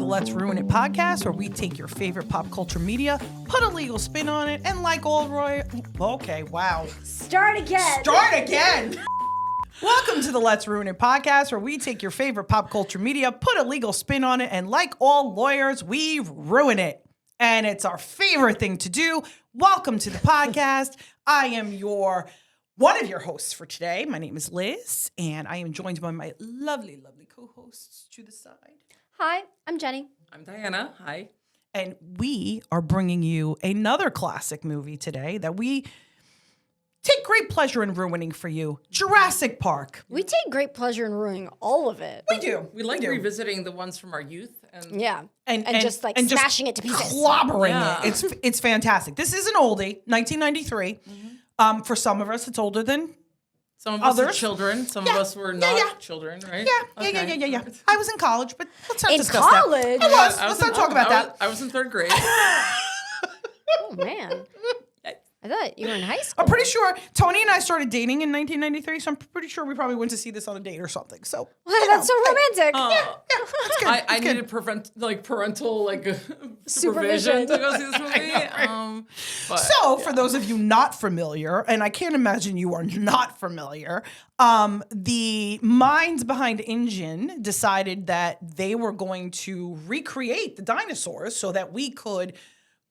Let's Ruin It podcast, where we take your favorite pop culture media, put a legal spin on it, and like all okay, wow. Start again. Welcome to the Let's Ruin It podcast, where we take your favorite pop culture media, put a legal spin on it, and like all lawyers, we ruin it. And it's our favorite thing to do. Welcome to the podcast. I am one of your hosts for today. My name is Liz, and I am joined by my lovely, lovely co-hosts to the side. Hi, I'm Jenny. I'm Diana. Hi. And we are bringing you another classic movie today that we take great pleasure in ruining for you. Jurassic Park. We take great pleasure in ruining all of it. We do. We like revisiting the ones from our youth. And Yeah. And just smashing it to pieces. Clobbering it. It's fantastic. This is an oldie, 1993. Mm-hmm. For some of us, it's older than some of us others. are children. Some of us were not children, right? Yeah. I was in college, but let's not discuss college? that. I was. Let's not talk about that. I was in third grade. Oh, man. I thought you were in high school. I'm pretty sure Tony and I started dating in 1993, so I'm pretty sure we probably went to see this on a date or something. So That's so romantic. that's good. I needed parental supervision to go see this movie. For those of you not familiar, and I can't imagine you are not familiar, the minds behind InGen decided that they were going to recreate the dinosaurs so that we could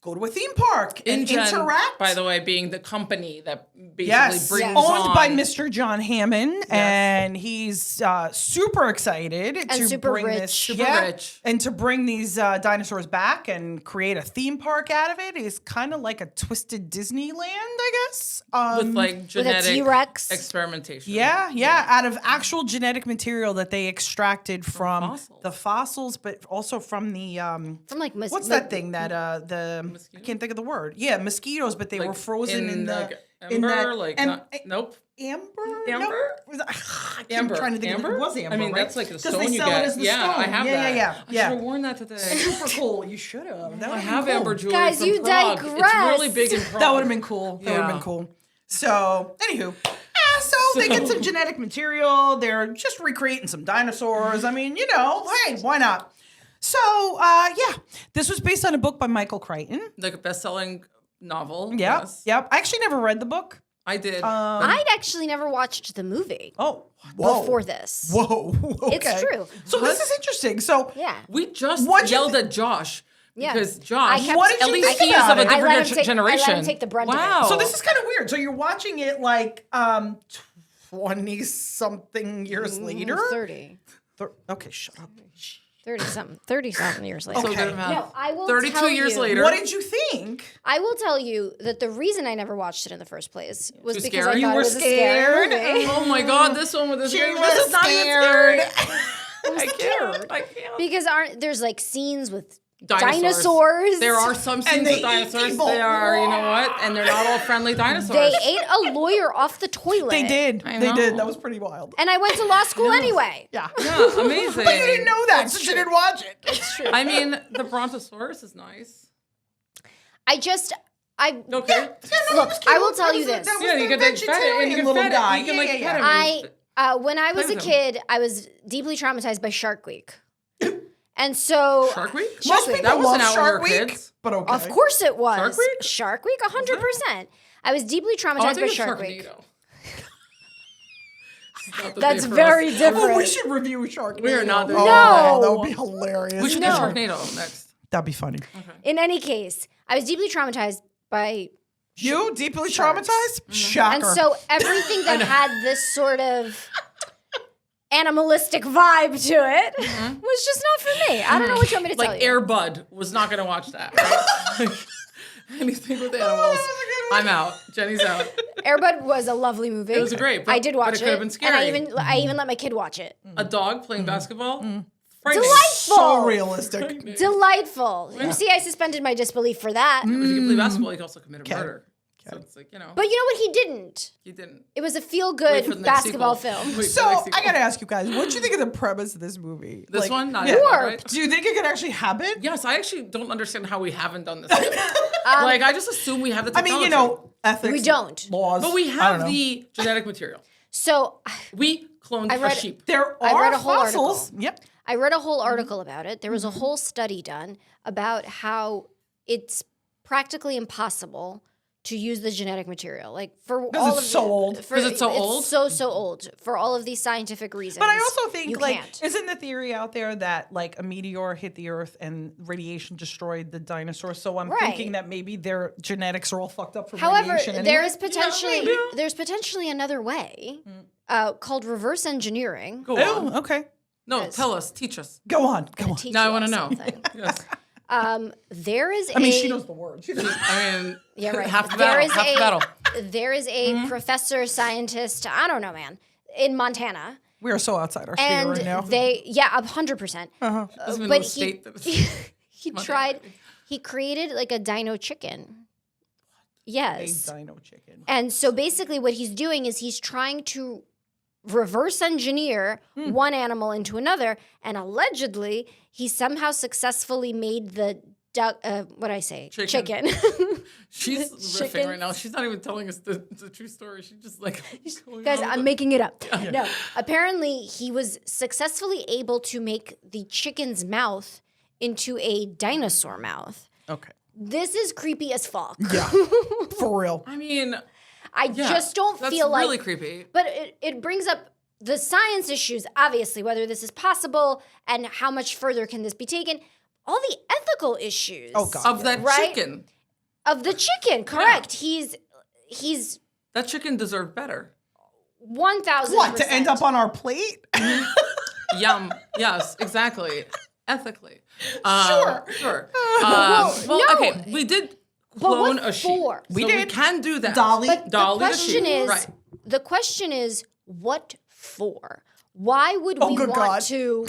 go to a theme park and interact. By the way, being the company that basically brings owned on by Mr. John Hammond, and he's super excited to bring rich. this, and to bring these dinosaurs back and create a theme park out of it. It's kind of like a twisted Disneyland, I guess, with genetic T-Rex experimentation. Yeah, out of actual genetic material that they extracted from the fossils, but also from the what's that thing that the mosquitoes? I can't think of the word. Yeah, mosquitoes, but they were frozen in the amber. Nope. Amber? Amber? Nope. Amber. I'm trying to think amber? It was amber. I mean, right? that's like the 'Cause stone they you sell get. it as the Yeah, stone. I have that. Yeah. I should have worn that today. Super cool. You should have. I have amber jewelry Guys, from you Prague. digress. It's really big in Prague. That would have been cool. So, anywho. So they get some genetic material. They're just recreating some dinosaurs. I mean, hey, why not? So, this was based on a book by Michael Crichton. Like a best-selling novel. Yeah, Yes. yep. I actually never read the book. I did. I'd actually never watched the movie Before this. Whoa. Okay. It's true. So this is interesting. So we just What'd you yelled at Josh. Yeah. Because Josh, What did at you least think he is about of a it? different generation. I let him take the brunt of it. Wow. So this is kind of weird. So you're watching it 20 something years later? 30. Okay, shut up. 30-something years later. So good math. No, I will 32 tell years you, later. What did you think? I will tell you that the reason I never watched it in the first place was Too because scary? I thought You were it was a scary scared? movie. Oh my God, this one with this She girl. was This is not even scared. scary. I can't. Because there's scenes with Dinosaurs. dinosaurs. There are some scenes they with eat dinosaurs. people. They are, you know what? And they're not all friendly dinosaurs. They ate a lawyer off the toilet. They did. I They did. know. That was pretty wild. And I went to law school anyway. Yeah. Yeah, amazing. But you didn't know that, so you didn't watch it. It's true. I mean, the Brontosaurus is nice. Okay. Look, I will tell you this. That was Yeah, the you can pet it, and you can little pet guy. it. You can Yeah. pet him. When I was Play a with him. kid, I was deeply traumatized by Shark Week. And so Shark Week? Most people That wasn't love out Shark when we were Week, kids. but okay. of course it was. Shark Week? Shark Week, 100%. I was deeply Oh, I traumatized by think it's Shark Week. Sharknado. It's not the That's day for very us. different. Oh, we should review Sharknado. We are not doing Oh, that. that would be hilarious. We should do Sharknado next. That'd be funny. In any case, I was deeply traumatized by You deeply Sharks. traumatized? Shocker. And so everything that had this sort of animalistic vibe to it was just not for me. I don't know what you want me to tell Like you. Air Bud was not going to watch that, right? Anything with animals, I'm out. Jenny's out. Air Bud was a lovely movie. It was great, but- I did watch but it could have been And scary. I even let my kid watch it. A dog playing basketball? Frightening. Delightful. so realistic. Delightful. You see, I suspended my disbelief for that. If you can play basketball, you can also commit a murder. So it's like, But you know what? He didn't. he didn't. It was a Wait for feel-good the next basketball sequel. film. Wait for So the next I sequel. gotta ask you guys, what do you think of the premise of this movie? This one? Not yeah. yet, Warped. right? Do you think it could actually happen? Yes, I actually don't understand how we haven't done this yet. Like, I just assume we have the I technology. mean, ethics. We don't. Laws. But we I don't have know. the genetic material. So We cloned I read- a sheep. There I are read a whole fossils. article. Yep. I read a whole article about it. There was a whole study done about how it's practically impossible to use the genetic material. Like for all of it's so old. Because it's so old? So old for all of these scientific reasons. But I also think, you like, can't. isn't the theory out there that, like, a meteor hit the Earth and radiation destroyed the dinosaurs? So I'm Right. thinking that maybe their genetics are all fucked up from However, radiation. there anyway. is potentially maybe. there's potentially another way called reverse engineering. Go on. Oh, okay. No, Yes. tell us. Teach us. Go on. Go on. Teach Now I you want to all know. something. Yes. There is I mean, she knows the word. She doesn't. I mean, Yeah, right. half the There battle. is Half the battle. There is a professor, scientist, I don't know, man, in Montana. We are so outside our sphere And right now. they, 100%. Doesn't even know But the state that he Montana. tried, he created like a dino chicken. A Yes. dino chicken. And so basically what he's doing is he's trying to reverse engineer one animal into another, and allegedly he somehow successfully made the duck, chicken. She's riffing Chickens. right now. She's not even telling us the true story. She's just like, Guys, I'm making it up. No, apparently he was successfully able to make the chicken's mouth into a dinosaur mouth. Okay. This is creepy as fuck. Yeah. For real. I mean, I yeah, just don't that's feel like really creepy. But it brings up the science issues, obviously, whether this is possible and how much further can this be taken. All the ethical issues. Oh, God. Of that Right? chicken. Of the chicken, correct. He's That chicken deserved better. 1,000%. What, to end up on our plate? Yum. Yes, exactly. Ethically. Sure. no. Okay. We did But clone what a sheep. for? We So did. We can do that. Dolly. But Dolly the the question sheep. is, Right. the question is, what for? Why would Oh, we good want God. to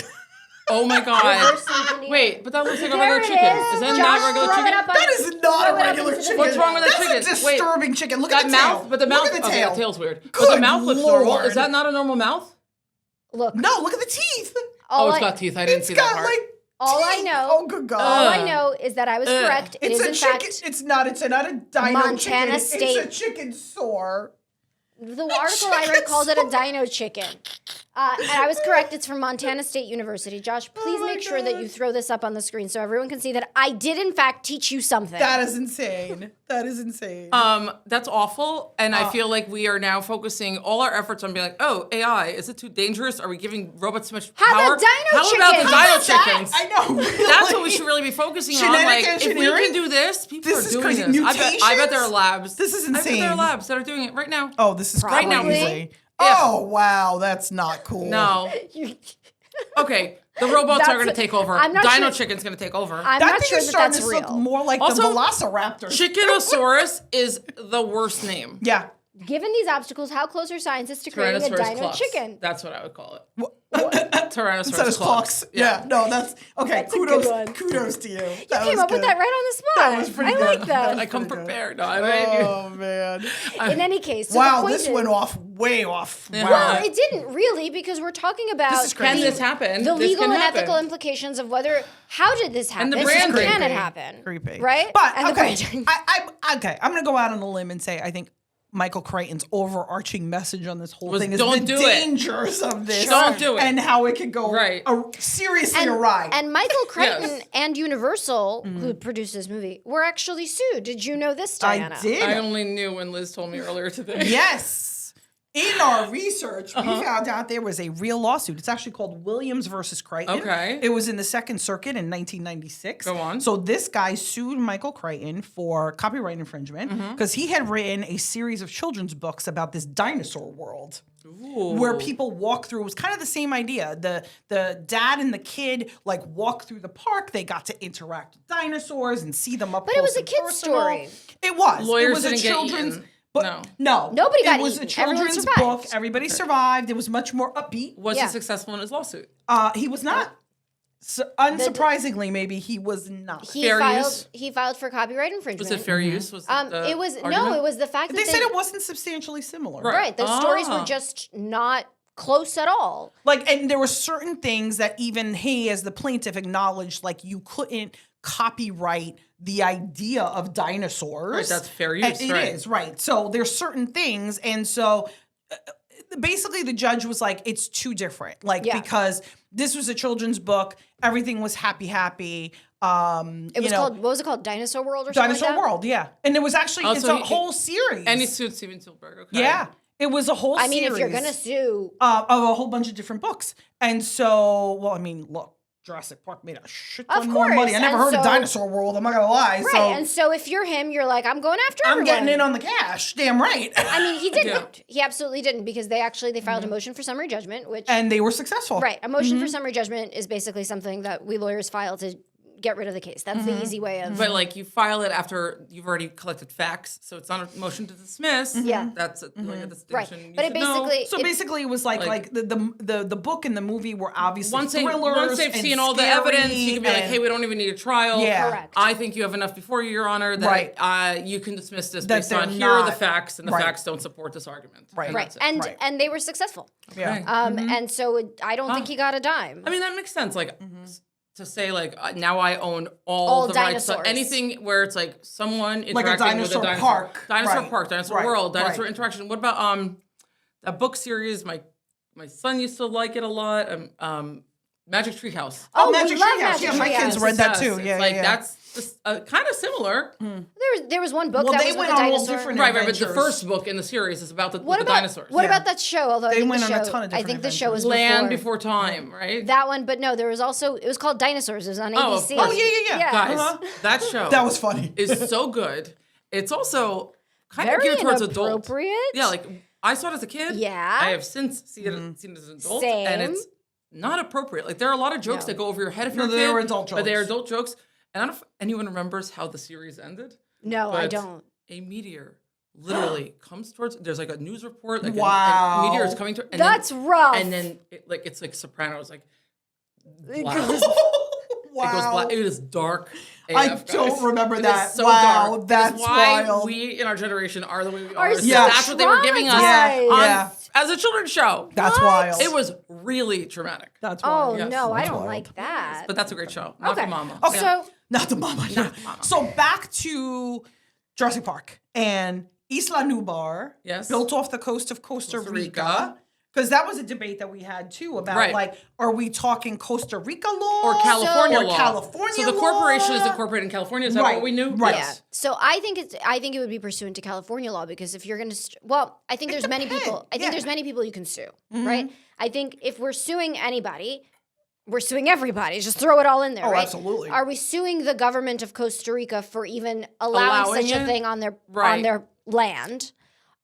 Oh my God. reverse engineer? Wait, but that looks like a There regular it chicken. is. Isn't Josh, that regular throw it chicken? up on- That is not throw a it up regular into the chicken. What's wrong with that That's chicken? a Wait. disturbing chicken. Look That at the mouth, tail. but the mouth. Look at the okay, tail. the tail's weird. But Good the mouth looks normal. Lord. Is that not a normal mouth? Look, No, look at the teeth. all It's I- got teeth. I didn't It's see that got part. like All I teeth. know- Oh, good God. all I know is that I was correct. It It's is a in chicken. fact It's not a dino Montana chicken. State- It's a chicken sore. the article I read called it a dino chicken. And I was correct. It's from Montana State University. Josh, please my make sure that God. you throw this up on the screen so everyone can see that I did in fact teach you something. That is insane. That is insane. That's awful. And I feel like we are now focusing all our efforts on being like, oh, AI, is it too dangerous? Are we giving robots too much How power? about dino How about the chickens? dino chickens? I know. That's what we should really be focusing on. Genetic Like, if we engineering? can do this, people This are is doing crazy. this. I bet there are Mutations? labs. This is I bet there insane. are labs that are doing it right now. Oh, this is Right now, crazy. Yeah. Oh, wow. That's not cool. No. Okay, the robots are That's- going to take over. I'm not Dino sure- chicken's going to take over. I'm That not thing sure is that starting that's to look real. more like Also, the Velociraptor. Chickenosaurus is the worst name. Yeah. Given these obstacles, how close are scientists to creating a Tyrannosaurus dino clux. chicken? That's what I would call it. Tyrannosaurus Tyrannosaurus clocks. Yeah. No, that's okay. That's a good one. Kudos to you. You came up with that right on the spot. That was pretty I good. like That that. was I come pretty good. prepared. No, I Oh man. In any case, so the Wow, point this is- went off way off. Yeah. Wow. Well, it didn't really because we're talking about This is crazy. Can this happen? the This legal can and happen. ethical implications of whether how did this happen? the And brand can it creepy. happen? Creepy. Right? But And the okay. branding. I'm gonna go out on a limb and say I think Michael Crichton's overarching message on this whole Was thing is don't the do it. dangers of this. Don't do it. And how it could go Right. seriously And, awry. and Michael Crichton Yes. and Universal, who produced this movie, were actually sued. Did you know this, Diana? I did. I only knew when Liz told me earlier today. Yes. In our research, Uh-huh. we found out there was a real lawsuit. It's actually called Williams versus Crichton. Okay. It was in the Second Circuit in 1996. Go on. So this guy sued Michael Crichton for copyright infringement Mm-hmm. because he had written a series of children's books about this dinosaur world. Ooh. Where people walk through. It was kind of the same idea. The dad and the kid like walk through the park. They got to interact with dinosaurs and see them up But it close was a and kid's personal. story. It was. Lawyers it was didn't a get children's. eaten. But No. Nobody got It was eaten. a Everyone children's survived. book. Everybody survived. It was much more upbeat. Was Yeah. he successful in his lawsuit? He was not. So, unsurprisingly, maybe he was not. He filed for copyright infringement. Was it fair use? Was It was argument? it was the fact that They said it wasn't substantially similar. right. The stories were Ah. just not close at all. Like, and there were certain things that even he, as the plaintiff, acknowledged, like you couldn't copyright the idea of dinosaurs. Right, that's fair use, It right. is, right. So there's certain things, and so basically the judge was like, it's too different. Like, Yeah. because this was a children's book. Everything was happy. It was called, what was it called? Dinosaur World or something Dinosaur like that? World, yeah. And it was actually, it's a whole series. And he sued Steven Spielberg. Okay. Yeah. It was a whole series. I mean, if you're going to sue. Of a whole bunch of different books. And so, well, I mean, look, Jurassic Park made a shit ton more course, money. I never and heard of so- Dinosaur World, I'm not going to lie. Right, So and so if you're him, you're like, I'm going after I'm everyone. getting in on the cash. Damn right. I mean, he didn't. Yeah. He absolutely didn't because they filed a motion for summary judgment, which And they were successful. right, a motion for summary judgment is basically something that we lawyers file to get rid of the case. That's the easy way of. But like you file it after you've already collected facts, so it's not a motion to dismiss. Yeah. That's like a right, distinction. you but it should know. basically So basically, it was like the book and the movie were obviously Once thrillers they've and seen all the scary evidence, you can be like, and- hey, we don't even need a trial. Yeah. Correct. I think you have enough before you, Your Honor, that Right. You can dismiss this That based they're on here are the not- facts, and the Right. facts don't support this argument. Right. And right, that's it. and Right. and they were successful. Yeah. And so I don't think he got a dime. I mean, that makes sense. Like, to say, like, now I own all All the rights to dinosaurs. anything where it's like someone Like a interacting with a dinosaur dinosaur. park. Dinosaur Right. Park, Dinosaur Right. World, Dinosaur Right. Interaction. What about that book series? My son used to like it a lot. Magic Treehouse. Oh, Magic we love Treehouse. Magic Yeah, my kids Treehouse. read that Yes, too. it's Yeah, like yeah. that's kind of similar. There was one book Well, that they was with went a on all dinosaur. different Right, but the adventures. first book in the series is about the, What with the about dinosaurs. what Yeah. about that show? Although I They think went the on a show, ton of I different think the show was Land before. Before Time, right? That one, but no, there was also it was called Dinosaurs. It was on Oh, of ABC. course. Oh, yeah. Guys, Uh-huh. that show That was funny. is so good. It's also kind of Very geared towards adult. inappropriate. Yeah, like I saw it as a kid. Yeah. I have since seen it as an adult, Same. and it's not appropriate. Like there are a lot of jokes No. that go over your head if you're a they kid, were adult but they are jokes. adult jokes. And I don't know if anyone remembers how the series ended. No, I but don't. A meteor literally comes towards. There's like a news report. Like Wow. a meteor is coming to. And That's then, rough. And then it's like Sopranos. Like black. Wow. It goes black. It is dark. I AF, guys. don't remember It is that. so Wow, dark. It is that's why wild. we in our generation are the way we Are are. so Yeah. That's what they were giving us Yeah, traumatized. on, yeah. as a children's show. That's What? wild. It was really traumatic. That's Oh wild. Yes. no, I That's don't wild. like that. But that's a great show. Not Okay. for mama. Okay. So Not the mama. Yeah. So back to Jurassic Park and Isla Nublar, Yes. built off the coast of Costa Costa Rica. Rica. Because that was a debate that we had too about Right. like, are we talking Costa Rica law Or California or law. California So the law? corporation is incorporated in California. Is that Right. what we knew? Right. yeah. So I think it would be pursuant to California law because if you're going to I think there's many depends. people. I think Yeah. there's many people you can sue, right? I think if we're suing anybody, we're suing everybody. Just throw it all in there, Oh, right? absolutely. Are we suing the government of Costa Rica for even allowing Allowing such a it? thing on their Right. land?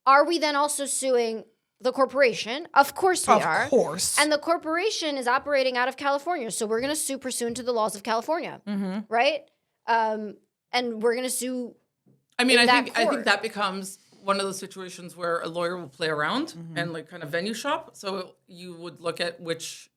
Are we then also suing the corporation? Of course we are. Of course. And the corporation is operating out of California, so we're going to sue pursuant to the laws of California, right? And we're going to sue. I mean, in I that think court. that becomes one of those situations where a lawyer will play around and like kind of venue shop. So you would look at which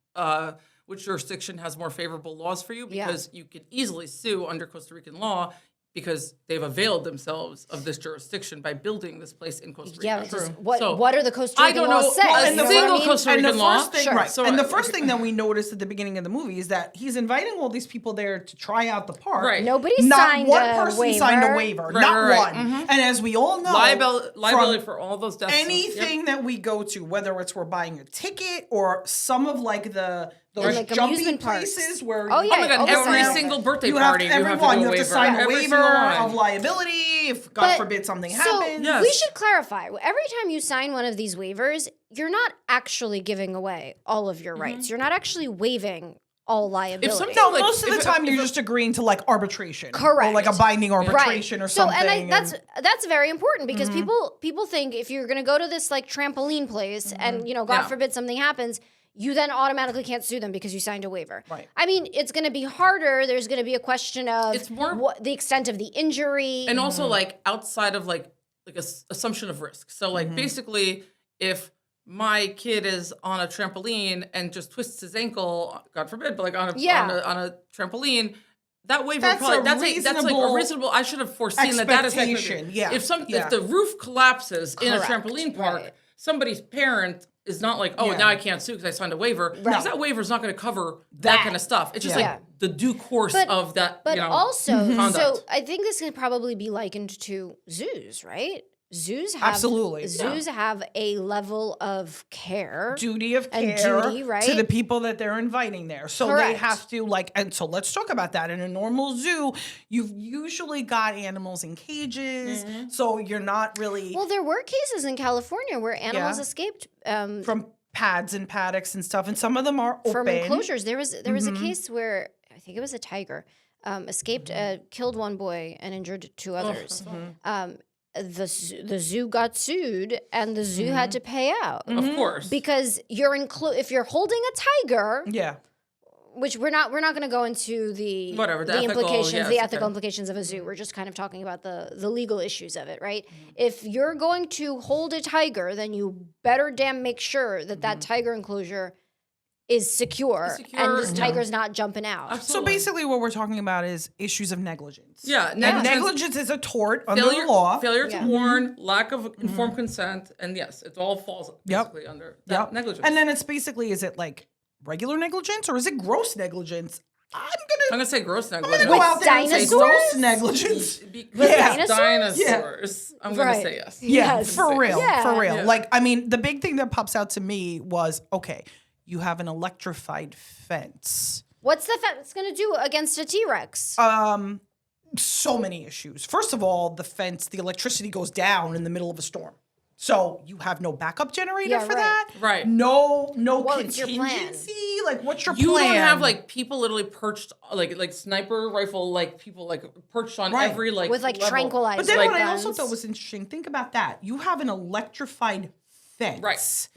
jurisdiction has more favorable laws for you Yeah. because you could easily sue under Costa Rican law because they've availed themselves of this jurisdiction by building this place in Costa Rica. Yeah, but just, True. what So, what are the Costa I Rican don't laws know say? a You know what I single mean? Costa and the Rican law. first thing, Sure. right? So and the I- first thing that we noticed at the beginning of the movie is that he's inviting all these people there to try out the park. Right. Nobody Not signed one a person waiver. signed a waiver. Right, not right, right. one. And as we all know, Liability from for all those deaths. anything that we go to, whether it's we're buying a ticket or some of like those like jumpy amusement parks. places where Oh, you- yeah. Oh my God, all the every time. single birthday you have party, everyone, you you have have to to do sign a Every waiver single one. of liability if God But- forbid something So happens. Yes. we should clarify. Every time you sign one of these waivers, you're not actually giving away all of your rights. You're not actually waiving all liability. something- No, like, most of the if- time if- you're just agreeing to like arbitration, Correct. or like a binding arbitration right. or something. So, and that's very important because Mm-hmm. people think if you're going to go to this like trampoline place and God Yeah. forbid something happens, you then automatically can't sue them because you signed a waiver. Right. I mean, it's going to be harder. There's going to be a question of It's more- what the extent of the injury. And also like outside of like assumption of risk. So like basically if my kid is on a trampoline and just twists his ankle, God forbid, but like on a trampoline, that waiver That's probably a that's like a reasonable reasonable. I should have foreseen that is expectation, yeah, If yeah. if the roof collapses in a Correct, trampoline park, right. somebody's parent is not like, oh, Yeah. now I can't sue because I signed a waiver. Because that waiver is not going to cover that kind of stuff. It's just Yeah. like the due course But- of that. But you know, also, conduct. so I think this can probably be likened to zoos, right? zoos have Absolutely. zoos have a level of care. Duty of And care duty, right? to the people that they're inviting there. So Correct. they have to and so let's talk about that. In a normal zoo, you've usually got animals in cages, so you're not really Well, there were cases in California where animals Yeah. escaped from pads and paddocks and stuff, and some of them are open. from enclosures. There was a case where I think it was a tiger escaped, killed one boy and injured two others. The zoo got sued, and the zoo had to pay out Of course. because if you're holding a tiger, Yeah. which we're not going to go into the Whatever, the ethical, implications, yes, the ethical okay. implications of a zoo. We're just kind of talking about the legal issues of it, right? If you're going to hold a tiger, then you better damn make sure that that tiger enclosure is secure, and this tiger's not jumping out. So Absolutely. basically, what we're talking about is issues of negligence. Yeah, And negligence, negligence is a tort under the failure, law. failure to Yeah. warn, lack of informed consent, and yes, it all falls basically under that Yep. negligence. And then it's basically, is it like regular negligence or is it gross negligence? I'm I'm gonna say gross gonna negligence. go With out there and say dinosaurs? gross negligence. Because Yeah. it's dinosaurs. I'm gonna Right. say yes. Yeah, Yes. for real, Yeah. for real. Yeah. Like, I mean, the big thing that pops out to me was, okay, you have an electrified fence. What's the fence going to do against a T-Rex? So many issues. First of all, the fence, the electricity goes down in the middle of a storm. So you have no backup generator Yeah, for right. that. Right. No What's your contingency. plan? Like, what's your You plan? don't have like people literally perched like sniper rifle like people like perched on Right. every like With like level. tranquilizers. But then like what I also guns. thought was interesting, think about that. You have an electrified fence. Right.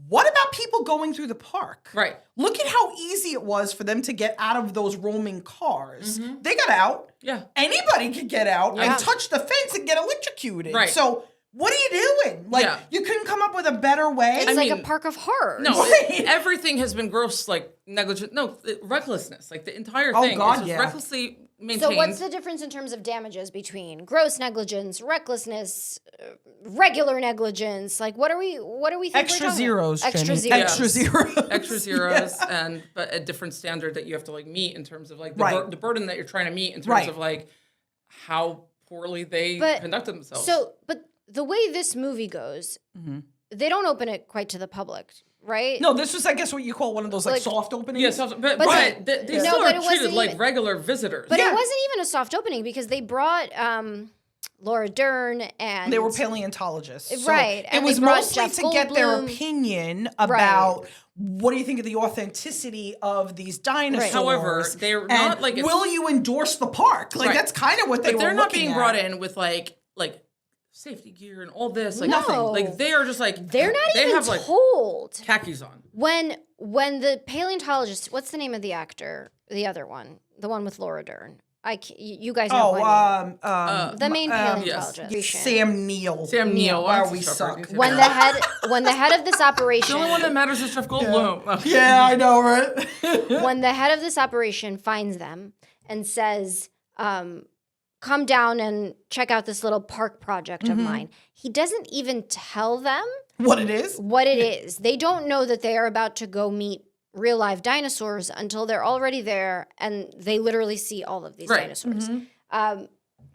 What about people going through the park? Right. Look at how easy it was for them to get out of those roaming cars. They got out. Yeah. Anybody could get out Yeah. and touch the fence and get electrocuted. Right. So what are you doing? Like, Yeah. you couldn't come up with a better way? It's like a mean, park of horrors. No, Right. everything has been gross, like negligent. No, recklessness. Like the entire Oh, thing God, is just yeah. recklessly maintained. So what's the difference in terms of damages between gross negligence, recklessness, regular negligence? Like what are we think Extra we're talking zeros, about? Extra Jenny. zeros. Extra zeros. extra zeros but a different standard that you have to like meet in terms of like the, Right. the burden that you're trying to meet in terms Right. of like how poorly they But- conduct themselves. So, but the way this movie goes, they don't open it quite to the public, right? No, this was, I guess, what you call one of those like Like- soft openings. yeah, so, but But they No, still but are it treated wasn't like even- regular visitors. But Yeah. it wasn't even a soft opening because they brought Laura Dern and They were paleontologists. So Right, It and they was brought mostly Jeff to get their Goldblum. opinion about what do you think of the authenticity of these dinosaurs. However, they're and not like it's- will you endorse the park? Like Right. that's kind of what they Like were they're not looking being at. brought in with like safety gear and all this. Like No. nothing. Like they are just like they're not they even have like told khakis on. when the paleontologist. What's the name of the actor? The other one, the one with Laura Dern. You guys know who I mean. The main paleontologist. Sam Neill. Sam Neill. Wow, I'm we so suck. sorry. When the head of this operation, The only one that matters is Jeff Goldblum. Yeah, I know, right? when the head of this operation finds them and says, come down and check out this little park project of mine, he doesn't even tell them What it is? what it is. They don't know that they are about to go meet real live dinosaurs until they're already there and they literally see all of these Right. dinosaurs.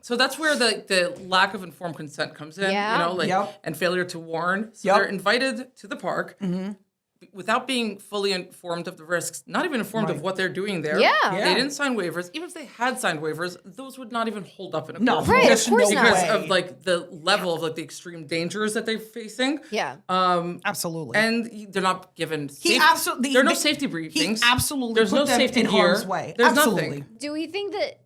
So that's where the lack of informed consent comes in, Yeah. you know, like Yep. and failure to warn. So Yep. they're invited to the park without being fully informed of the risks, not even informed of what they're doing there. Yeah. Yeah. They didn't sign waivers. Even if they had signed waivers, those would not even hold up in a No, court. Right, there's of course no not. because way. of like the level of like the extreme dangers that they're facing. Yeah. Absolutely. And they're not given He absolutely. there are no safety briefings. He absolutely There's put no them safety in gear. harm's way. There's absolutely. nothing. Do we think that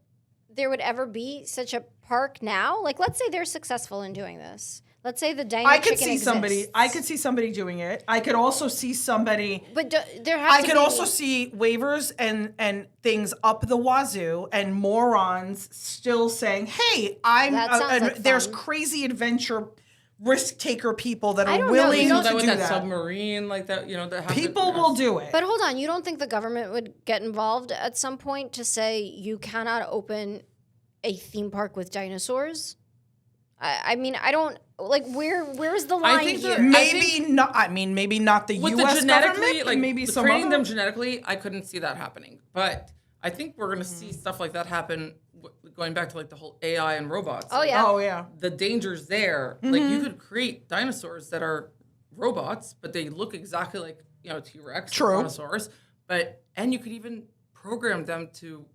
there would ever be such a park now? Like, let's say they're successful in doing this. Let's say the dino I could chicken see somebody. exists. I could see somebody doing it. I could also see somebody. But there has I to could be, also see waivers and things up the wazoo and morons still saying, "Hey, I'm." That sounds like there's fun. crazy adventure risk taker people that I are don't know. willing You You know to that with do that that. submarine, like that, you know, that happened. People will do it. But hold on, you don't think the government would get involved at some point to say you cannot open a theme park with dinosaurs? I mean, I don't like where's the line think here? that- Maybe not. I mean, maybe not the with U.S. the genetically, government. like maybe the some training other. them genetically, I couldn't see that happening. But I think we're going to see stuff like that happen going back to like the whole AI and robots. Oh like, yeah. Oh yeah. the danger's there. Like you could create dinosaurs that are robots, but they look exactly like T-Rex, True. dinosaurs. And you could even program them to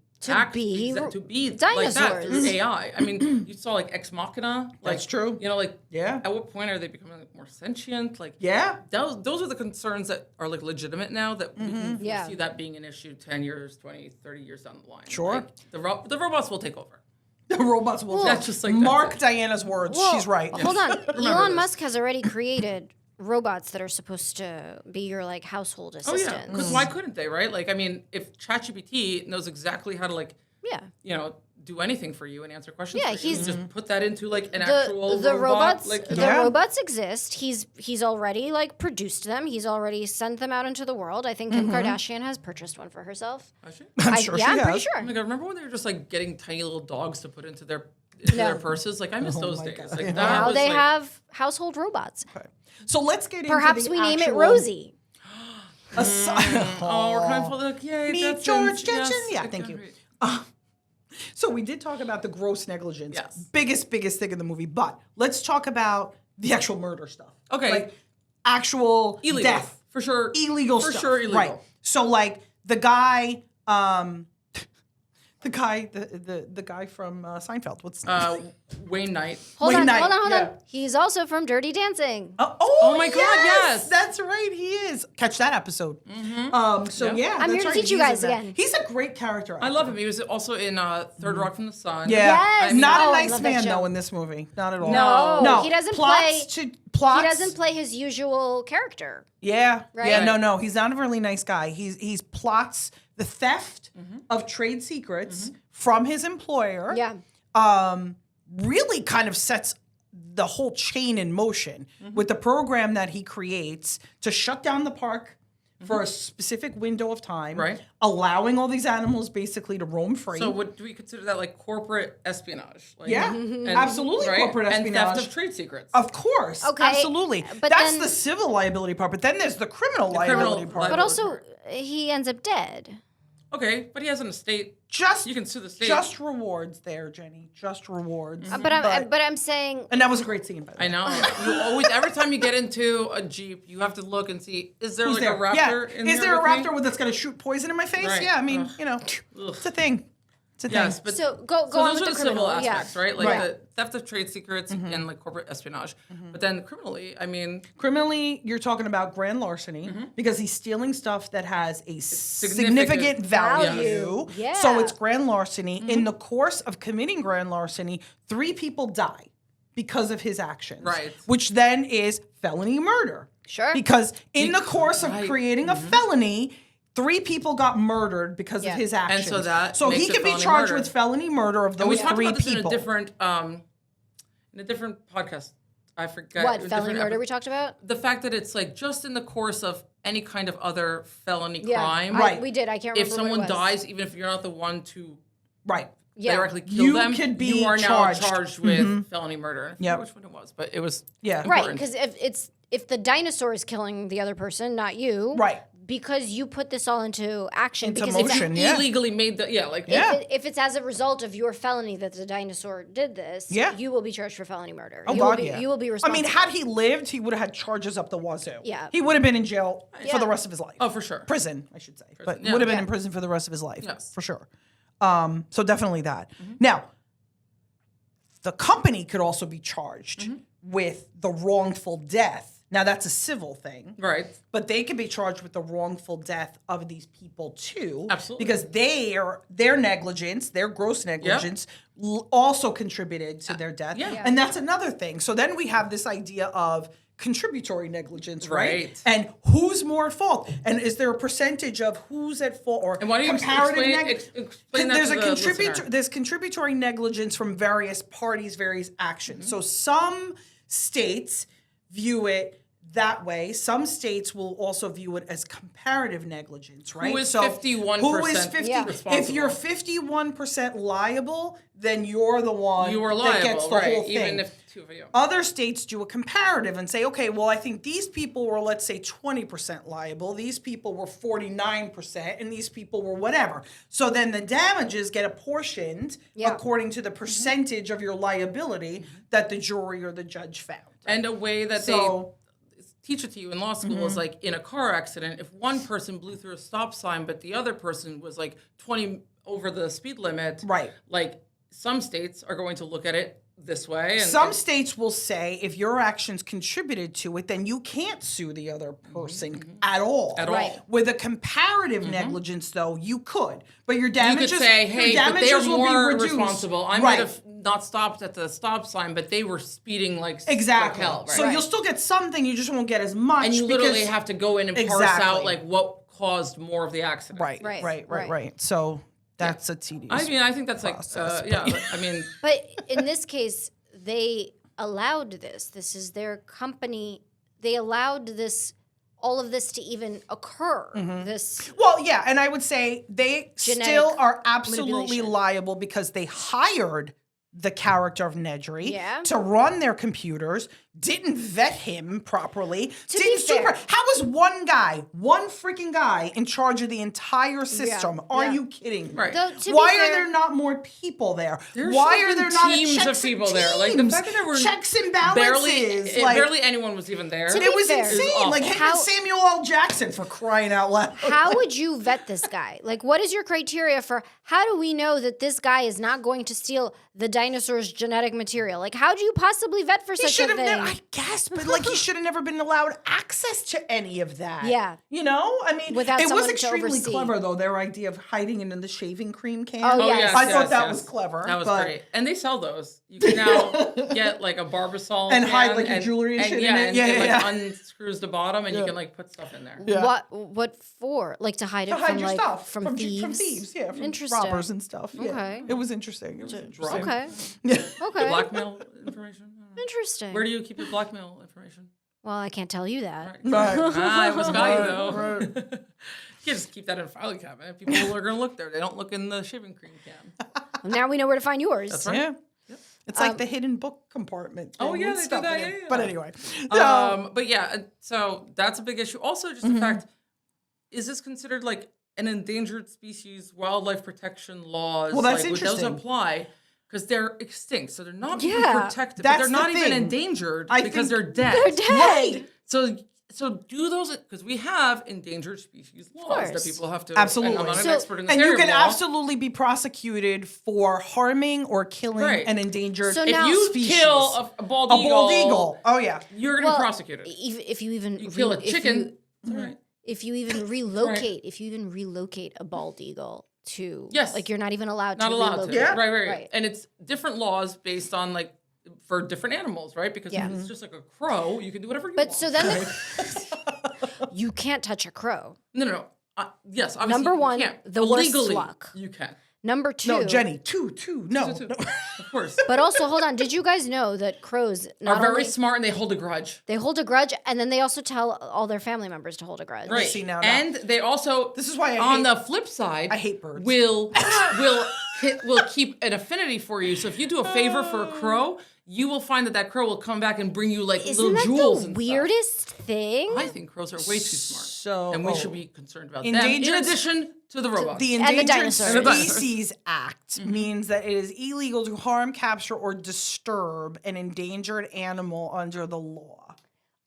be like that dinosaurs. through AI. I mean, you saw like Ex Machina. Like, That's true. At what point are they becoming like more sentient? Like those are the concerns that are like legitimate now that we can see that being an issue 10 years, 20, 30 years down the line. Sure. Like, the robots will take over. The robots will. That's just like Mark Diana's words. She's right. Hold on. Elon this. Musk has already created robots that are supposed to be your like household assistants. Oh yeah, because why couldn't they, right? Like, I mean, if ChatGPT knows exactly how to like, do anything for you and answer questions, Yeah, for you, he's- just put that into like an actual the robot. robots Like, the robots exist. He's already like produced them. He's already sent them out into the world. I think Kim Kardashian has purchased one for herself. I'm sure she I'm has. pretty sure. oh my God, remember when they were just like getting tiny little dogs to put into their purses? Like, I miss those my days. God. Like, that Now was, they like, have household robots. So let's get into Perhaps the we name it actual- Rosie. Oh, we're kind of like, yay, Meet Jetsons, George yes, Jetson. Yeah, okay, thank you. great. So we did talk about the gross negligence. Yes. Biggest thing in the movie. But let's talk about the actual murder stuff. Okay. Like actual Illegal. death. For sure. Illegal For stuff. sure illegal. Right. So like the guy, the guy from Seinfeld. What's Wayne Knight. Hold Wayne on. Knight, He's also from Dirty Dancing. Oh my God, yes! yes. That's right, he is. Catch that episode. So yeah, I'm that's here to right, teach you he's guys in that. again. He's a great character. I love him. He was also in Third Rock from the Sun. Yeah, Yes. not Oh, a I nice love that man show. though in this movie. Not at all. No. He doesn't plots. He Plots. doesn't play his usual character. Yeah, Right? yeah, no, he's not a really nice guy. He's plots the theft of trade secrets from his employer. Yeah. Really kind of sets the whole chain in motion with the program that he creates to shut down the park for a specific window of time, Right. allowing all these animals basically to roam free. So do we consider that like corporate espionage? Like, Yeah, absolutely corporate And espionage. theft of trade secrets. Of course, Okay, absolutely. but That's then- the civil liability part, but then there's the criminal liability part. But also, he ends up dead. Okay, but he has an estate. Just You can sue the state. Just rewards there, Jenny. Just rewards. But I'm saying, And that was a great scene, by the way. I know. You always, every time you get into a Jeep, you have to look and see, is there Who's like there? a raptor in Is here there a with me? raptor that's going to shoot poison in my face? Right. Yeah, I mean, Ugh. it's a thing. It's a Yes, thing. but so go so on those with are the the civil criminal. aspects, right? Like Right. the theft of trade secrets and like corporate espionage. But then criminally, I mean, Criminally, you're talking about grand larceny because he's stealing stuff that has a significant significant value. Yeah. So it's grand larceny. In the course of committing grand larceny, 3 people die because of his actions. Right. Which then is felony murder. Sure. Because in the course of Right. creating a felony, 3 people got murdered because of his actions. so that he makes it could be felony charged murder. with felony murder of and we those talked 3 about this people. in a different podcast. I forget. what a felony different murder epi- we talked about? The fact that it's like just in the course of any kind of other felony Yeah, crime. Right. We did. I can't remember. If someone what it was. dies, even if you're not the one to Right. Yeah. directly kill You them, could be you are charged. now charged with felony murder. I forget Yep. which one it was, but it was Yeah. Right, important. because if the dinosaur is killing the other person, not you, Right. Because you put this all into action. Into because motion. Yeah. illegally made the like Yeah. If it's as a result of your felony that the dinosaur did this, Yeah. you will be charged for felony murder. Oh, you will God, be, yeah. You will be I responsible. mean, had he lived, he would have had charges up the wazoo. Yeah. He would have been in jail for Yeah. the rest of his life. Oh, for sure. Prison, I should say. But yeah. would have been Yeah. in prison for the rest of his life. Yes. For sure. So definitely that. Now, the company could also be charged with the wrongful death. Now, that's a civil thing. Right. But they could be charged with the wrongful death of these people too. Absolutely. Because their negligence, their gross negligence, also contributed to their death. Yeah. And that's another thing. So then we have this idea of contributory negligence, right? Right. And who's more at fault? And is there a percentage of who's at fault or And why don't you comparative explain that there's to a the contributor. listener? There's contributory negligence from various parties, various actions. So some states view it that way. Some states will also view it as comparative negligence, right? Who is 51% who is 50? responsible? If you're 51% liable, then you're the one You are that gets the liable, whole right? thing. Even if two of you. Other states do a comparative and say, okay, well, I think these people were, let's say, 20% liable. These people were 49%, and these people were whatever. So then the damages get apportioned according to the percentage of your liability that the jury or the judge found. And a way that they teach it to you in law school is like in a car accident, if one person blew through a stop sign, but the other person was like 20 over the speed limit, Right. Like some states are going to look at it this way. And, Some states will say if your actions contributed to it, then you can't sue the other person at all. At all. Right. With a comparative negligence, though, you could. But your you damages, could say, hey, your but damages they're will more be reduced. responsible. I might have not stopped at the stop sign, but they were speeding like Exactly. hell. Right? So you'll still get something, you just won't get as much. And you literally have to go in and parse out like what caused more of the accident. Right. So that's a tedious. I mean, I think that's process, I mean, But in this case, they allowed this. This is their company. They allowed this, all of this to even occur. This. Well, yeah, and I would say they still are absolutely manipulation. liable because they hired the character of Nedry Yeah. to run their computers, didn't vet him properly. be fair. How is one freaking guy in charge of the entire system? Are you kidding me? Right. Though, to Why be are fair, there not more people there? There Why should are have there been not teams of checks people and there? Like, the teams? fact that there were checks and balances. barely anyone was even there. To be It was fair. insane. awful. Like him How- and Samuel L. Jackson, for crying out loud. How would you vet this guy? Like, what is your criteria for how do we know that this guy is not going to steal the dinosaur's genetic material? Like, how do you possibly vet for He such a should have thing? never, I guess, but like he should have never been allowed access to any of that. Yeah. You know? I mean, Without it was someone to extremely oversee. clever, though, their idea of hiding it in the shaving cream can. Oh, yes. yes, I thought yes, that yes. was clever. That was but great. And they sell those. You can now get like a Barbasol And can hide, like, your jewelry and shit in it. And Yeah, it yeah, like unscrews the bottom and you can like put stuff in there. Yeah. What for? Like to hide it To hide from your like stuff. from thieves? From thieves, yeah. From Interesting. robbers and stuff. Yeah. Okay. It was interesting. It was interesting. Okay. Yeah. Okay. Blackmail information? I don't know. Interesting. Where do you keep your blackmail information? Well, I can't tell you that. Right. It was value though. Right. You can't just keep that in a filing cabinet. People are going to look there. They don't look in the shaving cream can. Well, now we know where to find yours. That's right. Yeah. It's like the hidden book compartment. Oh, thing yeah, with they do stuff that, in it. yeah. But anyway. But yeah, so that's a big issue. Also, just the fact, is this considered like an endangered species wildlife protection laws? Well, that's like, would those interesting. apply? Because they're extinct, so they're not being Yeah, protected. But that's they're the not even thing. endangered I because think they're dead. They're dead. Right. So do those, because we have endangered species laws that course. people have to. Absolutely. And I'm not So- an expert in this And area you can of law. absolutely be prosecuted for harming or killing Right. an endangered So If now- you species. kill a bald a eagle, bald eagle. Oh, yeah. you're going to Well, be prosecuted. If you even You kill a if chicken. It's all right. if you even relocate, if you even relocate a bald eagle to, Yes. like you're not even allowed Not to allowed relocate. to. Yeah. Right. Right. And it's different laws based on like for different animals, right? Because Yeah. if it's just like a crow, you can do whatever you But want. so then you can't touch a crow. no. Yes, obviously Number you one, can't. the worst Legally, luck. you can. Number two, No, Jenny. Two. No. Two. no. Of course. But also, hold on. Did you guys know that crows not Are very only smart and they hold a grudge. they hold a grudge, and then they also tell all their family members to hold a grudge? Right. See, now- and they also This is why I on hate- the flip side I hate birds. will keep an affinity for you. So if you do a favor for a crow, you will find that crow will come back and bring you like Isn't little that jewels the and weirdest thing? stuff. I think crows are way too smart. So- and we oh. should be concerned about them. Endangered- In addition to the robots. The And the Endangered dinosaurs. And the dinosaurs. Species Act means that it is illegal to harm, capture, or disturb an endangered animal under the law.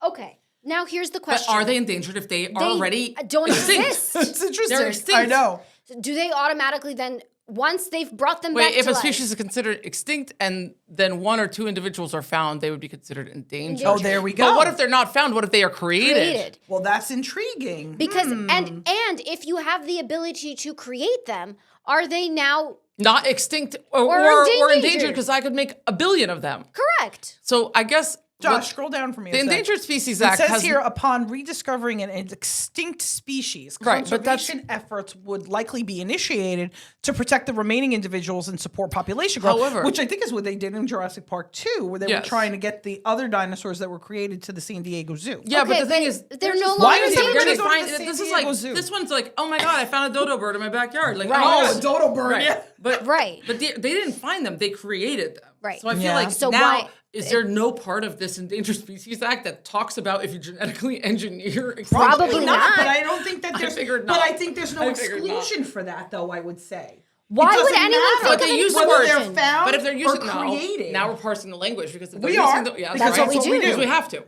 Okay. Now here's the but question: are they endangered if they are already don't extinct? exist? It's interesting. They're extinct. I know. Do they automatically then, once they've brought them Wait, back if to a life? species is considered extinct and then one or two individuals are found, they would be considered endangered. Oh, there we go. But what if they're not found? What if they are created? Well, that's intriguing. Because and if you have the ability to create them, are they now Not extinct or endangered. endangered because I could make a billion of them. correct? So I guess Josh, scroll down for me. The Endangered Species It Act says has here, upon rediscovering an extinct species, Right, but that's- conservation efforts would likely be initiated to protect the remaining individuals and support population growth. However- which I think is what they did in Jurassic Park 2, where they were Yes. trying to get the other dinosaurs that were created to the San Diego Zoo. Yeah, Okay, but the thing is, they're no Why longer is Where everybody they endangered. going find to the San this is Diego like Zoo? this one's like, oh my god, I found a dodo bird in my backyard. Like, Right. Oh, a dodo bird. right. Yeah. But Right. but they didn't find them; they created them. Right. So I feel Yeah. like So now why- is there no part of this Endangered Species Act that talks about if you genetically engineer? Probably not. But I don't think that there's. figured But not. I think there's no I figured not. exclusion for that, though. I would say. Why It would doesn't anyone matter. think But of they an use the Whether word they're exclusion? found But if they're using or created. now we're parsing the language because if We they're are. using the, yeah, Because That's what we right. do. because we have to.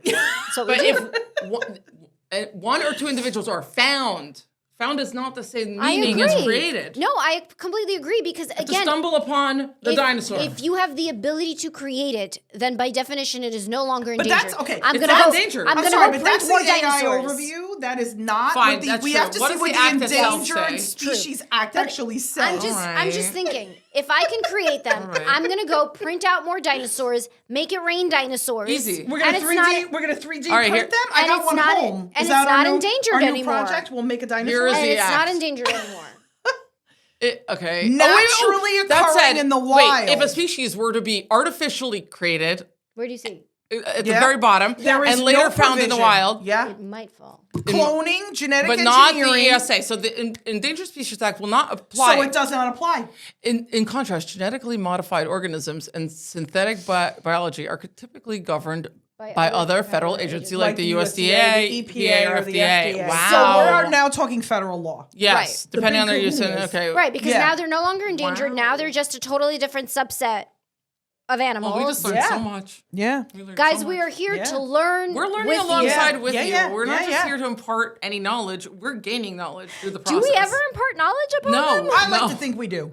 So we But do. if one or two individuals are found is not the same I meaning agree. as created. No, I completely agree because To again, stumble upon the dinosaur. If you have the ability to create it, then by definition it is no longer But endangered. that's okay. I'm It's gonna not go. endangered. I'm I'm gonna sorry, go but print that's more the AI dinosaurs. overview. That is not. Fine, what the, that's we true. have to What see does what the the act itself Endangered say? Species Act But actually says. I'm just thinking, if I can create them, right. I'm gonna go print out more dinosaurs, make it rain dinosaurs. Easy. We're and gonna it's 3D. not- We're gonna 3D All right, print here- them. I and got it's one not- home. and Is it's that not our endangered our new anymore. project? We'll make a Here dinosaur. is and the it's not act. endangered anymore. Okay. Naturally that occurring in the wild. Wait, if a species were to be artificially created Where do you see? at the Yeah. very bottom There is and later no found in the provision. wild, Yeah. It might fall. Cloning, genetic but not the engineering. ESA. So the Endangered Species Act will not apply. So it does not apply. In contrast, genetically modified organisms and synthetic biology are typically governed by other federal agencies like the USDA, the EPA, or the FDA. Wow. So we are now talking federal law. Yes, Right. depending on The their big use. And, kahunas. okay. Right, because Yeah. now they're no longer endangered. Wow. Now they're just a totally different subset of animals. Oh, we just learned Yeah. so much. Yeah. We learned Guys, so we much. are here Yeah. to learn. We're learning with alongside you. with Yeah, you. yeah, We're not yeah, just yeah. here to impart any knowledge. We're gaining knowledge through the Do process. we ever impart knowledge upon No. them? I like No. to think we do.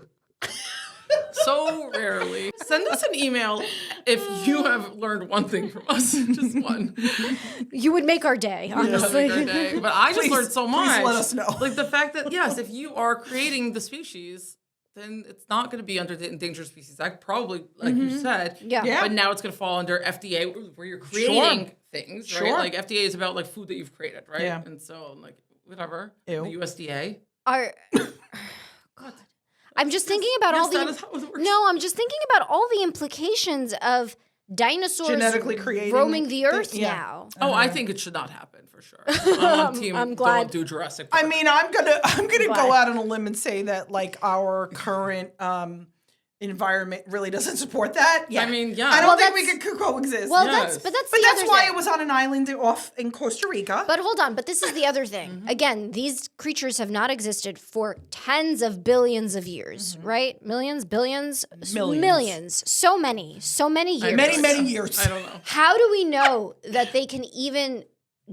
So rarely. Send us an email if you have learned one thing from us. Just one. You would make our day, honestly. Like our day. But I just Please- learned so please much. let us know. Like the fact that, yes, if you are creating the species, then it's not going to be under the Endangered Species Act, probably, like you said. Yeah. Yeah. But now it's going to fall under FDA, where you're creating things, right? Sure. Like FDA is about like food that you've created, right? Yeah. And so, like, whatever. Ew. The USDA. Our, God. I'm just thinking about all Yes, that the. is how it works. No, I'm just thinking about all the implications of dinosaurs Genetically creating roaming the earth thing- yeah. now. Oh, I think it should not happen for sure. I'm on team. I'm glad. Don't do Jurassic Park. I mean, I'm gonna Glad. go out on a limb and say that like our current environment really doesn't support that. Yeah. I mean, yeah. I don't Well, think we that's- could coexist. Well, Yes. that's but the that's other why thing. it was on an island off in Costa Rica. But hold on, but this is the other thing. Again, these creatures have not existed for tens of billions of years, right? Millions, billions, Millions. so many years. many years. I don't know. How do we know that they can even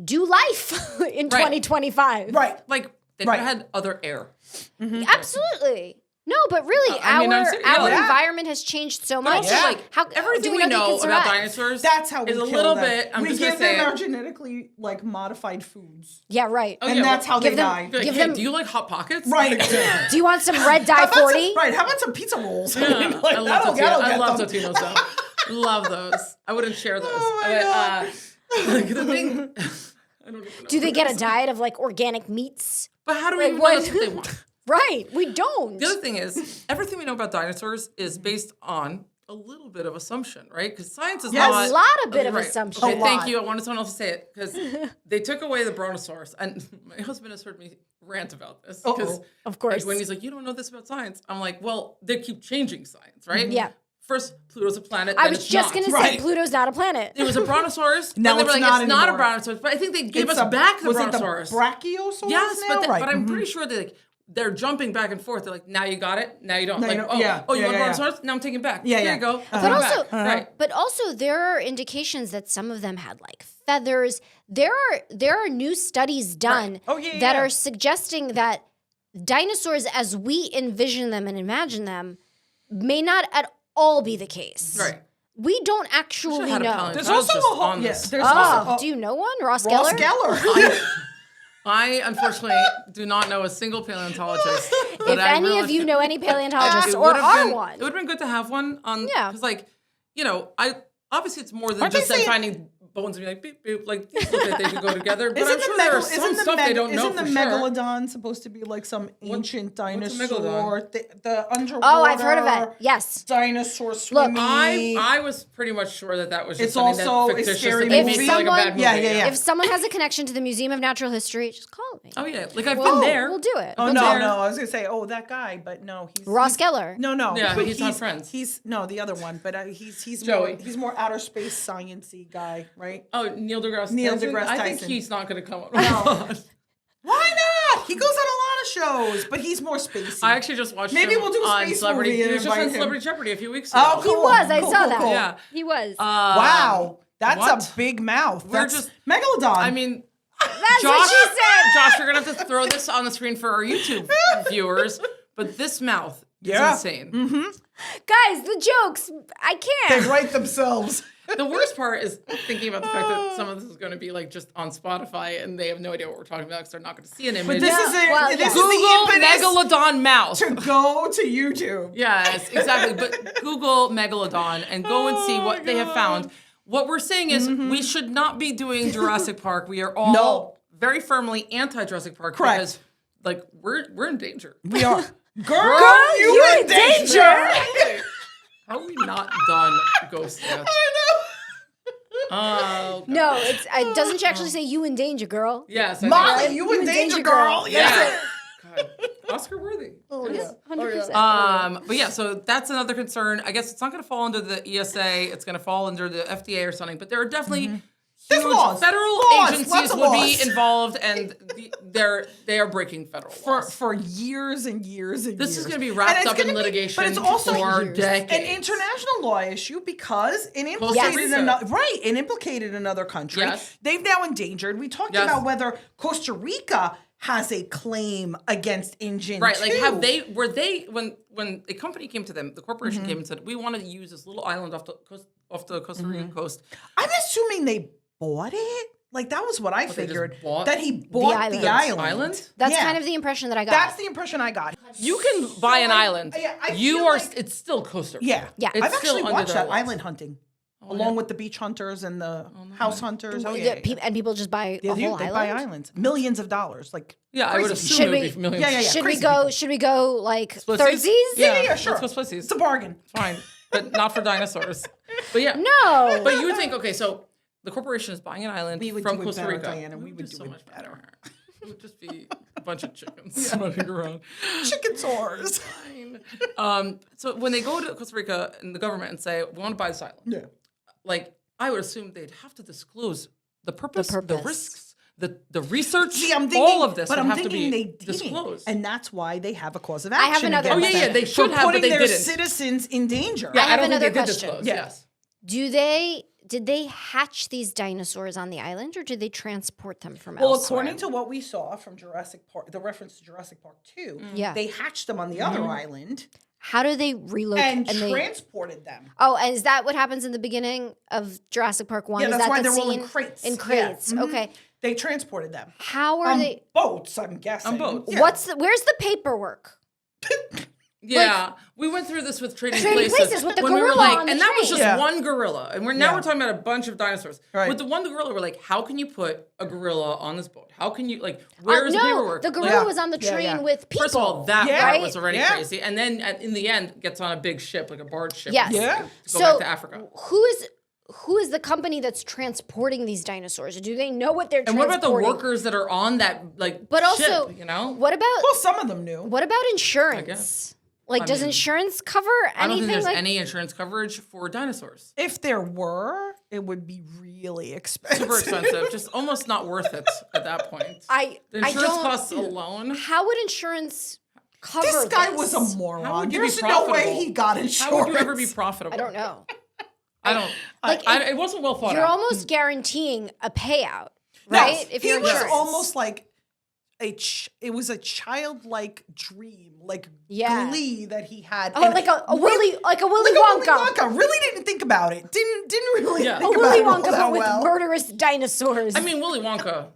do life in 2025? Right. Like, they Right. had other air. Absolutely. No, but really, I mean, I'm our serious. Yeah. environment has changed so But much. also, Yeah. like, How everything do we they know can about survive? dinosaurs That's how we is a kill little them. bit. I'm we just give gonna say them our it. genetically like modified foods, Yeah, right. Oh, and yeah, that's well, how they give them- die. Be like, Give hey, them- do you like Hot Pockets? Right. Do you want some red dye How about 40? some, right. How about some pizza rolls? Yeah, Like, I love that'll Totino's. get I love them. Totino's though. Love those. I wouldn't share those. Oh my But, like the thing, I don't even know. Do they get a diet of like organic meats? But how do we Like, even know what- that's what they want? Right, we don't. The other thing is, everything we know about dinosaurs is based on a little bit of assumption, right? Because science is Yes. not A lot of bit of right. assumption. Okay, A thank lot. you. I wanted someone else to say it because they took away the brontosaurus, and my husband has heard me rant about this because, Uh-oh. Of course. like, when he's like, "You don't know this about science," I'm like, "Well, they keep changing science, right?" Yeah. First, Pluto's a planet. I then was it's just not. going to say Right. Pluto's not a planet. It was a brontosaurus. Now then they were it's like, not it's not a anymore. brontosaurus. But I think they gave It's us back the was brontosaurus. it the brachiosaurus Yes, now? but, Right. but I'm Mhm. pretty sure they're jumping back and forth. They're like, now you got it, now you don't. Now you Like, don't- oh, yeah, oh, you yeah, want yeah, brontosaurus? Now I'm taking it back. Yeah, Here yeah. you go. Uh-huh. Take it also- back. Right. But also, there are indications that some of them had like feathers. There are new studies done Right. Oh, yeah, that yeah. are suggesting that dinosaurs, as we envision them and imagine them, may not at all be the case. Right. We don't actually had a know. paleontologist. There's I was also a just whole on yeah, this. there's Oh, also do you know one? Ross Ross Geller? Geller. I unfortunately do not know a single paleontologist. If any of you know any paleontologists it or would have are been, one. it would have been good to have one on. Yeah. Because, like, you know, I obviously it's more than Aren't they just them saying- finding bones and be like, beep, beep, like, these look like they could go together. But Isn't I'm the sure there are megal- some isn't the stuff they don't know Isn't the for sure. megalodon supposed to be like some ancient dinosaur? The underwater. Oh, I've heard of it. Yes. Dinosaur swimming. I was pretty much sure that was just It's something also a that fictitious scary that they movie. made like a bad movie. Yeah. If someone has a connection to the Museum of Natural History, just call me. Oh yeah, like I've We'll- been there. We'll do it. Oh We'll no, do it. no! I was gonna say, that guy, but no, he's Ross Geller. No, Yeah, but he's not Friends. He's the other one, but he's Joey. more outer space sciencey guy, right? Oh, Neil deGrasse Neil Tyson? deGrasse I think Tyson. he's not going to come up. Why not? He goes on a lot of shows, but he's more spacey. I actually just watched Maybe him we'll do a on space Celebrity. movie and He was just invite on him. Celebrity Jeopardy a few weeks ago. Oh, He cool. was. I Cool, saw cool, that. cool. Yeah. He was. Wow, that's what? a big mouth. We're That's just- Megalodon. I mean, That's Josh, what she said. Josh, you're going to have to throw this on the screen for our YouTube viewers, but this mouth is Yeah. insane. Guys, the jokes. I they can't. write themselves. The worst part is thinking about the fact that some of this is going to be like just on Spotify and they have no idea what we're talking about because they're not going to see an image. But this is it. well, This yeah. is Google the impetus Megalodon mouth. to go to YouTube. Yes, exactly. But Google Megalodon and go and see what they have found. What we're saying is we should not be doing Jurassic Park. We are all No. very firmly anti-Jurassic Park Correct. because like we're in danger. We are. Girl, you in danger. How are we not done Ghost yet? Oh, No, it doesn't actually say you in danger, girl. yes. Molly, think- you in danger, girl. Yeah. God, Oscar worthy. Oh, yeah. 100%. But yeah, so that's another concern. I guess it's not going to fall under the ESA. It's going to fall under the FDA or something. But there are definitely There's huge laws. federal Laws, agencies lots of will laws. be involved, and they are breaking federal laws. For years and years and This years. is going to be And wrapped it's up in gonna be- litigation but it's also for years. decades. an international law issue because it Costa implicated Rica. another country. Yes. They've now endangered. We talked Yes. about whether Costa Rica has a claim against Engine. Right, like too. were they when a company came to them, the corporation came and said, we want to use this little island off the Costa Rican coast. I'm assuming they bought it. Like that was what I they just figured. bought That he bought island. the island. Island? That's Yeah. kind of the impression that I got. That's the impression I got. You can buy an island. yeah, I you feel are. like- It's still Costa Rica. Yeah, Yeah. It's I've still actually under watched their that laws. island hunting, along with the beach hunters and the house hunters. Oh The yeah, pe- and people just buy yeah, a whole they island. buy islands, millions of dollars. Like Yeah, I would crazy assume Should it would we- be millions. Yeah. Should we crazy go? people. Should we go like Splitsies? thirdsies? Yeah, sure. Let's go splitsies. It's a bargain. Fine, but not for dinosaurs. But yeah, No. But you would think, okay, so the corporation is buying an island We would from do it Costa better, Rica. Diana. We would do so it much better. It would just be a bunch of chickens running around. Chicken sores. So when they go to Costa Rica and the government and say, we want to buy this island, Yeah. like I would assume they'd have to disclose the purpose, the purpose. risks, the research, See, I'm thinking, all of this but would I'm have to thinking be they didn't, disclosed. and that's why they have a cause of have action. another against Oh, yeah, them they should for have, but putting they their didn't. citizens in danger. Yeah, I have don't think another they did question. disclose. Yeah. Yes. Did they hatch these dinosaurs on the island, or did they transport them from Well, elsewhere? according to what we saw from Jurassic Park, the reference to Jurassic Park 2, Yeah. they hatched them on the other island How do they relocate? and they- transported them. Oh, and is that what happens in the beginning of Jurassic Park 1? Yeah, is that's that why the they're all in scene? crates. In Yeah. crates. Mhm. Okay. They transported them. How are On they? boats, I'm guessing. On boats. Yeah. Where's the paperwork? Yeah, we went through this with Trading Trading Places, Places with the when we were gorilla like, on the and that was train. just Yeah. one gorilla, and now Yeah. we're talking about a bunch of dinosaurs. Right. With the one gorilla, we're like, how can you put a gorilla on this boat? How can you where's the no, paperwork? the gorilla Yeah. was on the Yeah, train yeah. with people. First of all, that Yeah. part Right? was already Yeah. crazy, and then in the end, gets on a big ship, like a barge ship. Yes. Yeah. To go So back to Africa. who is the company that's transporting these dinosaurs? Do they know what they're And what about the transporting? workers that are on that But also, ship? You know, what about Well, some of them knew. insurance? guess. Like, I does mean, insurance cover I don't anything? think there's like, any insurance coverage for dinosaurs. If there were, it would be really expensive. Super expensive, just almost not worth it at that point. I The insurance don't. costs alone. How would insurance cover This guy this? was a How moron. would you be There's no way profitable? he got insurance. How would you ever be profitable? I don't know. I don't. Like, it wasn't well thought You're out. almost guaranteeing a payout, No, right? If he you're was insurance. almost like it was a childlike dream, like Yeah. glee that he had. Oh, And like a Willy like Wonka. a Willy Wonka. Really didn't think about it. Didn't really Yeah. think A about Willy it all Wonka, that but with well. murderous dinosaurs. I mean, Willy Wonka.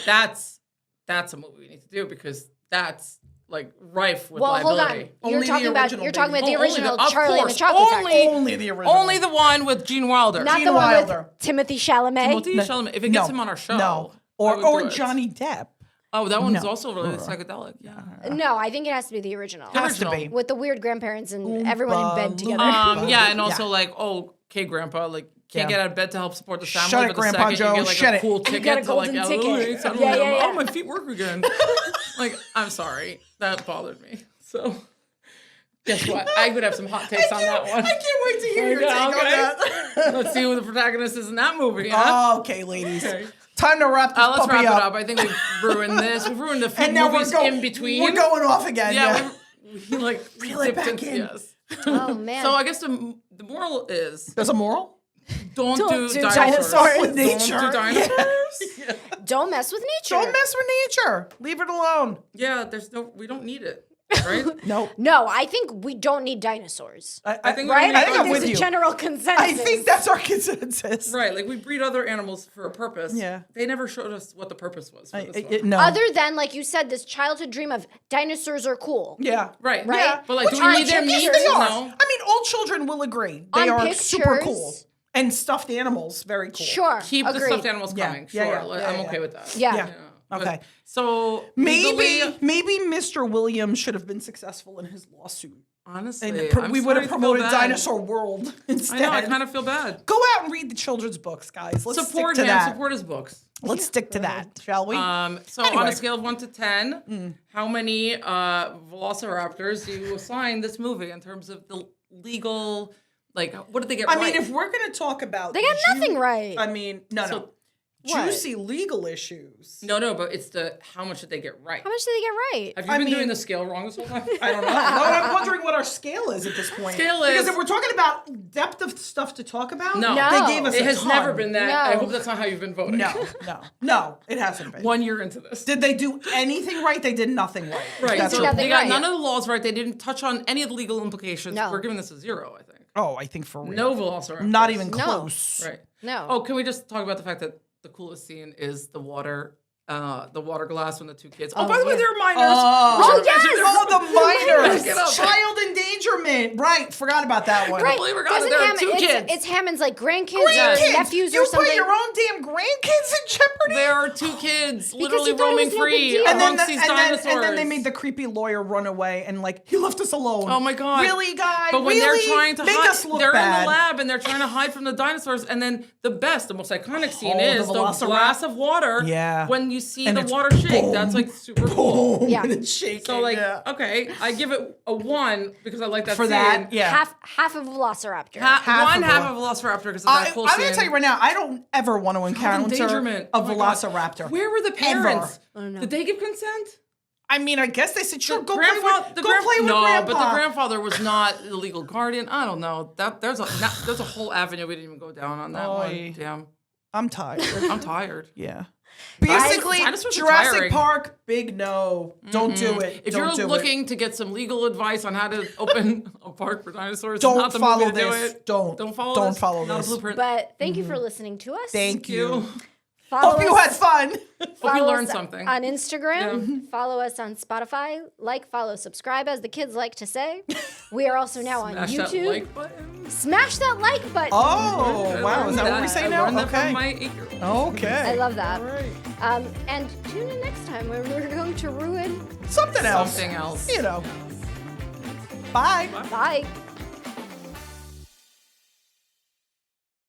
That's a movie we need to do because that's like rife with Well, hold liability. on. You're talking about the Oh, original of Charlie and the course, Chocolate Factory. Only the original. Only the one with Gene Wilder. Not Gene the one Wilder. with Timothy Chalamet. Timothy Chalamet. If it gets him on our show, No. I would Or do it. Johnny Depp. Oh, that one's also really psychedelic. Yeah. No, I think it has to be the original. Has to be. With the weird grandparents and everyone in bed together. Yeah, and also like, oh, okay, Grandpa, like can't get out of bed to help support the family. Shut it, but the Grandpa second Joe, you get like shut a it. cool You ticket got a to like, golden ticket. suddenly Yeah. oh, my feet work again. Like, I'm sorry, that bothered me. So, guess what? I would have some hot takes on that one. I can't wait to hear your take on that. Let's see who the protagonist is in that movie. Huh? Okay, ladies. Time to wrap this Let's puppy wrap it up. up. I think we've ruined this. We've ruined a few And now movies in between. We're going off again. Yeah, we like Reel it dipped back into- in. Yes. Oh, man. So I guess the moral is There's a moral? don't do do dinosaurs. dinosaurs. Don't Nature. do dinosaurs. Don't mess with nature. Don't mess with nature. Leave it alone. Yeah, we don't need it, right? No. No, I think we don't need dinosaurs. I think we Right? don't I need think I'm those. with There's you. a general consensus. I think that's our consensus. Right, like we breed other animals for a purpose. Yeah. They never showed us what the purpose was for this one. No. Other than, like you said, this childhood dream of dinosaurs are cool. Yeah. Right. Right? Yeah. But like, Which do we on need their pictures- meat? They are. No. I mean, all children will agree. They On are super pictures- cool. And stuffed animals, very cool. Sure. Keep agreed. the stuffed animals Yeah. coming. Yeah, Sure. yeah, Like, yeah, I'm yeah. okay with that. Yeah. But- Okay. So Maybe legally, Mr. Williams should have been successful in his lawsuit. honestly, And I'm we would have starting to feel promoted bad. Dinosaur World instead. I know. I kind of feel bad. Go out and read the children's books, guys. Let's Support stick him. to that. Support his books. Let's stick to that, shall we? So on Anyway. a scale of 1 to 10, how many velociraptors do you assign this movie in terms of the legal? Like, what did they get I right? mean, if we're going to talk about They got nothing right. I mean, no. What? Juicy legal issues. No, but it's the how much did they get right? How much did they get right? Have you been doing the scale wrong this whole time? I don't know. No, I'm wondering what our scale is at this point. Scale Because is- if we're talking about depth of stuff to talk about, No. they gave us It a has ton. never been that. I No. hope that's not how you've been voting. No, it hasn't been. 1 year into this. Did they do anything right? They did nothing right. Right. That's So what- they nothing got right. none of the laws right. They didn't touch on any of the legal implications. No. We're giving this a 0, I think. Oh, I think for real. No velociraptors. Not even No. close. Right. No. Oh, can we just talk about the fact that the coolest scene is the water glass when the 2 kids. Oh, by the way, they're minors. Oh, yes! Oh, the minors. Get up. Child endangerment. Right. Forgot about that one. Right. believe it or not, Doesn't there are Hammond, 2 kids. It's Hammond's like grandkids Grandkids. or nephews you or something. put your own damn grandkids in jeopardy. There are 2 kids literally he thought it roaming was no big free deal. amongst these dinosaurs. and then they made the creepy lawyer run away and like he left us alone. Oh my god! Really, guy? But when really? they're trying to make hide, us look they're bad. in the lab and they're trying to hide from the dinosaurs. And then the most iconic scene Oh, is the the velociraptor. glass of water. Yeah. When you see And the it's water shake, boom, that's like super cool. Yeah. And it's shaking. So like, yeah. okay, I give it a 1 because I like that For scene. that, yeah. Half of Velociraptor. Half of of Velociraptor because of that cool I'm scene. gonna tell you right now, I don't ever want to encounter Endangerment. a Oh my God. velociraptor. Where were the parents? I don't know. Did they give consent? I mean, I guess they said, sure, The go play with the Grandpa. No, but the grandfather was not the legal guardian. I don't know. There's a whole avenue we didn't even go down on that Oy. one. Damn, I'm tired. I'm tired. Yeah. Basically, Dinosaurs are Jurassic tiring. Park, big no. Don't do it. If Don't you're do looking to get some legal advice on how to open a park for dinosaurs, Don't it's not the follow movie to do this. it. Don't follow don't this. follow Not this. a blueprint. But thank you for listening to us. Thank you. Follow Hope you us- had fun. Hope you follow learned us something. on Instagram. Follow us on Spotify. Follow, subscribe, as the kids like to say. We are also now on Smash YouTube. that like button. Smash that like button. Oh, wow. Is that what we say I now? learned that Okay. from my 8-year-old. Okay. I love that. All right. And tune in next time when we're going to ruin. Something else. Something else. You know. Bye. Bye.